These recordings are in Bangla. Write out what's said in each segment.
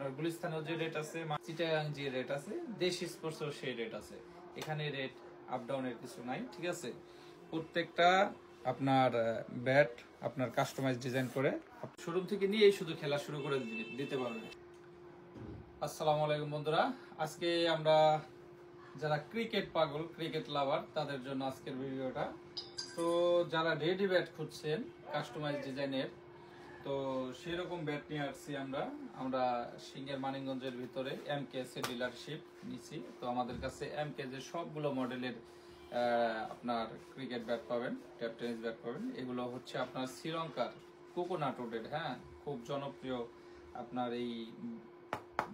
আপনার গুলিস্তানেও যে রেট আছে, চিটাগাং যে রেট আছে, দেশি স্পোর্টসও সেই রেট আছে। এখানে রেট আপ ডাউনের কিছু নাই, ঠিক আছে। প্রত্যেকটা আপনার ব্যাট আপনার কাস্টমাইজ ডিজাইন করে শোরুম থেকে নিয়েই শুধু খেলা শুরু করে দিতে পারবেন। আসসালামু আলাইকুম বন্ধুরা, আজকে আমরা যারা ক্রিকেট পাগল, ক্রিকেট লাভার, তাদের জন্য আজকের ভিডিওটা। তো যারা রেডি ব্যাট খুঁজছেন কাস্টমাইজ ডিজাইনের, তো সেরকম ব্যাট নিয়ে আসছি আমরা সিংহের মানিকগঞ্জের ভিতরে এমকেএস এর ডিলারশিপ নিছি। তো আমাদের কাছে এমকেএস এর সবগুলো মডেলের আপনার ক্রিকেট ব্যাট পাবেন, টেপ টেনিস ব্যাট পাবেন। এগুলো হচ্ছে আপনার শ্রীলঙ্কার কোকোনাট উডের, হ্যাঁ, খুব জনপ্রিয় আপনার এই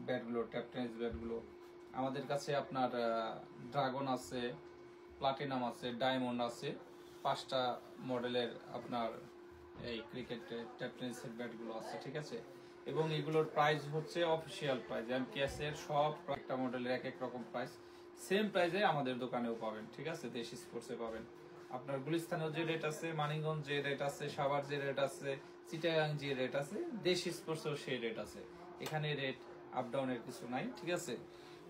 ব্যাটগুলো, টেপ টেনিস ব্যাটগুলো। আমাদের কাছে আপনার ড্রাগন আছে, প্লাটিনাম আছে, ডায়মন্ড আছে, 5টা মডেলের আপনার এই ক্রিকেট টেপ টেনিসের ব্যাটগুলো আছে, ঠিক আছে। এবং এগুলোর প্রাইস হচ্ছে অফিসিয়াল প্রাইস, এমকেএস এর সব একটা মডেলের এক এক রকম প্রাইস, সেম প্রাইসে আমাদের দোকানেও পাবেন, ঠিক আছে। দেশি স্পোর্টসে পাবেন। আপনার গুলিস্তানেও যে রেট আছে, মানিকগঞ্জ যে রেট আছে, সাভার যে রেট আছে, চিটাগাং যে রেট আছে, দেশি স্পোর্টসেও সেই রেট আছে। এখানে রেট আপ ডাউনের কিছু নাই, ঠিক আছে।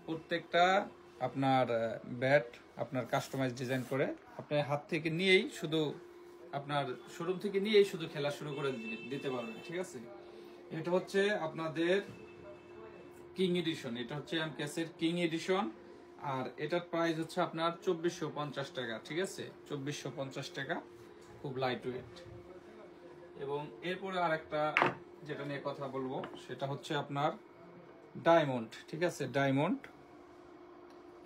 প্রত্যেকটা আপনার ব্যাট আপনার কাস্টমাইজ ডিজাইন করে আপনার হাত থেকে নিয়েই শুধু আপনার শোরুম থেকে নিয়েই শুধু খেলা শুরু করে দিতে পারবেন, ঠিক আছে। এটা হচ্ছে আপনাদের কিং এডিশন, এটা হচ্ছে এমকেএস এর কিং এডিশন। আর এটার প্রাইস হচ্ছে আপনার 2450 টাকা, ঠিক আছে, 2450 টাকা, খুব লাইট ওয়েট। এবং এরপরে আরেকটা যেটা নিয়ে কথা বলবো সেটা হচ্ছে আপনার ডায়মন্ড, ঠিক আছে, ডায়মন্ড,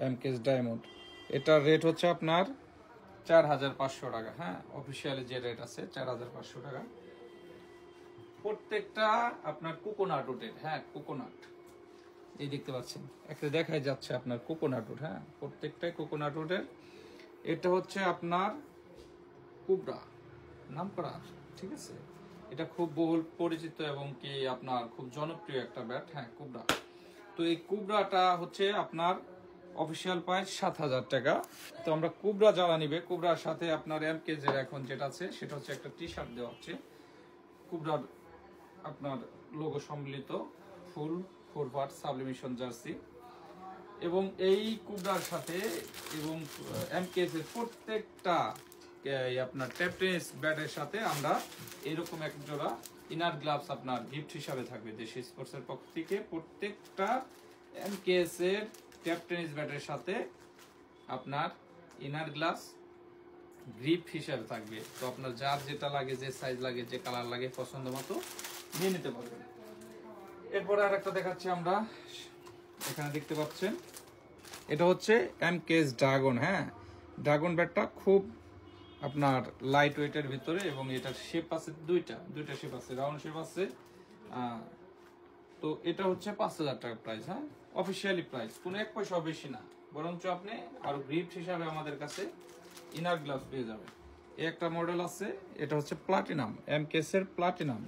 এমকেএস ডায়মন্ড। এটার রেট হচ্ছে আপনার 4500 টাকা, হ্যাঁ, অফিসিয়ালি যে রেট আছে 4500 টাকা। প্রত্যেকটা আপনার কোকোনাট উডের, হ্যাঁ, কোকোনাট, এই দেখতে পাচ্ছেন একটা দেখাই যাচ্ছে আপনার কোকোনাট উড, হ্যাঁ, প্রত্যেকটাই কোকোনাট উডের। এটা হচ্ছে আপনার কুবরা নাম করা, ঠিক আছে। এটা খুব বহুল পরিচিত এবং কি আপনার খুব জনপ্রিয় একটা ব্যাট, হ্যাঁ, কুবরা। তো এই কুবরাটা হচ্ছে আপনার অফিসিয়াল প্রাইস 7000 টাকা। তো আমরা কুবরা যারা নিবে, কুবরার সাথে আপনার এমকেএস এর এখন যেটা আছে সেটা হচ্ছে একটা টি শার্ট দেওয়া হচ্ছে কুবরার আপনার লোগো সম্মিলিত ফুল 4 পার্ট সাবলিমেশন জার্সি। এবং এই কুবরার সাথে এবং এমকেএস এর প্রত্যেকটা আপনার টেপ টেনিস ব্যাটের সাথে আমরা এরকম এক জোড়া ইনার গ্লাভস আপনার গিফট হিসাবে থাকবে দেশি স্পোর্টস এর পক্ষ থেকে। প্রত্যেকটা এমকেএস এর টেপ টেনিস ব্যাটের সাথে আপনার ইনার গ্লাভস গ্রিপ হিসাবে থাকবে। তো আপনার যার যেটা লাগে, যে সাইজ লাগে, যে কালার লাগে, পছন্দ মতো নিয়ে নিতে পারবেন। এরপরে আর একটা দেখাচ্ছি আমরা, এখানে দেখতে পাচ্ছেন এটা হচ্ছে এমকেএস ড্রাগন, হ্যাঁ, ড্রাগন ব্যাটটা খুব আপনার লাইট ওয়েটের ভিতরে এবং এটার শেপ আছে দুইটা শেপ আছে, রাউন্ড শেপ আছে। তো এটা হচ্ছে 5000 টাকা প্রাইস, হ্যাঁ, অফিসিয়ালি প্রাইস, কোনো 1 পয়সাও বেশি না, বরঞ্চ আপনি আর গিফট হিসাবে আমাদের কাছে ইনার গ্লাভস পেয়ে যাবেন। এই একটা মডেল আছে, এটা হচ্ছে প্লাটিনাম, এমকেএস এর প্লাটিনাম,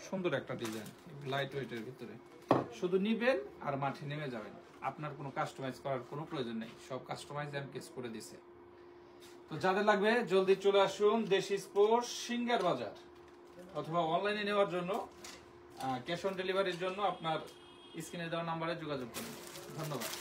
সুন্দর একটা ডিজাইন, লাইট ওয়েটের ভিতরে। শুধু নিবেন আর মাঠে নেমে যাবেন, আপনার কোনো কাস্টমাইজ করার কোনো প্রয়োজন নেই, সব কাস্টমাইজ এমকেএস করে দিছে। তো যাদের লাগবে জলদি চলে আসুন দেশি স্পোর্টস সিঙ্গার বাজার, অথবা অনলাইনে নেওয়ার জন্য ক্যাশ অন ডেলিভারির জন্য আপনার স্ক্রিনে দেওয়া নাম্বারে যোগাযোগ করুন। ধন্যবাদ।